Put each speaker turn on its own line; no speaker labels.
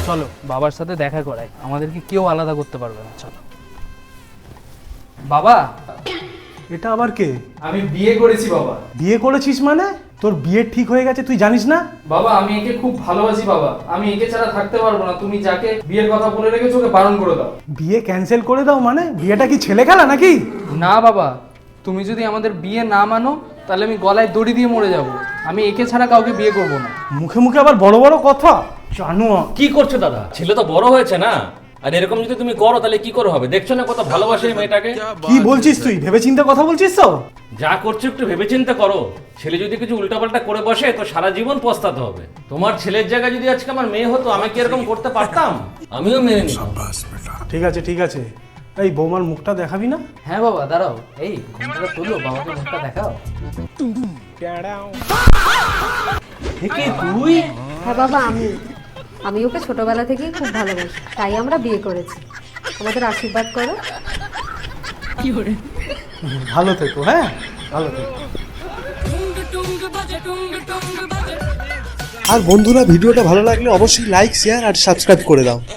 চলো বাবার সাথে দেখা করাই, আমাদেরকে কেউ আলাদা করতে পারবে না। চলো। বাবা,
এটা আবার কে?
আমি বিয়ে করেছি বাবা।
বিয়ে করেছিস মানে? তোর বিয়ে ঠিক হয়ে গেছে তুই জানিস না?
বাবা আমি একে খুব ভালোবাসি বাবা, আমি একে ছাড়া থাকতে পারবো না। তুমি যাকে বিয়ের কথা বলে রেখেছো ওকে বারণ করে দাও।
বিয়ে ক্যান্সেল করে দাও মানে? বিয়েটা কি ছেলে খেলা নাকি?
না বাবা, তুমি যদি আমাদের বিয়ে না মানো তাহলে আমি গলায় দড়ি দিয়ে মরে যাব। আমি একে ছাড়া কাউকে বিয়ে করব না।
মুখে মুখে আবার বড় বড় কথা, জানো?
কি করছো দাদা? ছেলে তো বড় হয়েছে না, আর এরকম যদি তুমি করো তাহলে কি করে হবে? দেখছো না কত ভালোবাসে এই মেয়েটাকে।
কি বলছিস তুই? ভেবেচিন্তে কথা বলছিস তো?
যা করছো একটু ভেবেচিন্তে করো। ছেলে যদি কিছু উল্টাপাল্টা করে বসে তো সারা জীবন পস্তাতে হবে। তোমার ছেলের জায়গায় যদি আজকে আমার মেয়ে হতো আমি কি এরকম করতে পারতাম? আমিও মেনে নিতাম।
ঠিক আছে ঠিক আছে, এই বৌমার মুখটা দেখাবি না?
হ্যাঁ বাবা দাঁড়াও, এই ঘুমটা তুলো, বাবাকে মুখটা দেখাও।
থেকে তুই?
হ্যাঁ বাবা, আমি ওকে ছোটবেলা থেকেই খুব ভালোবাসি, তাই আমরা বিয়ে করেছি। আমাদের আশীর্বাদ করো।
ভালো থেকো, হ্যাঁ ভালো থেকো।
আর বন্ধুরা, ভিডিওটা ভালো লাগলে অবশ্যই লাইক, শেয়ার আর সাবস্ক্রাইব করে দাও।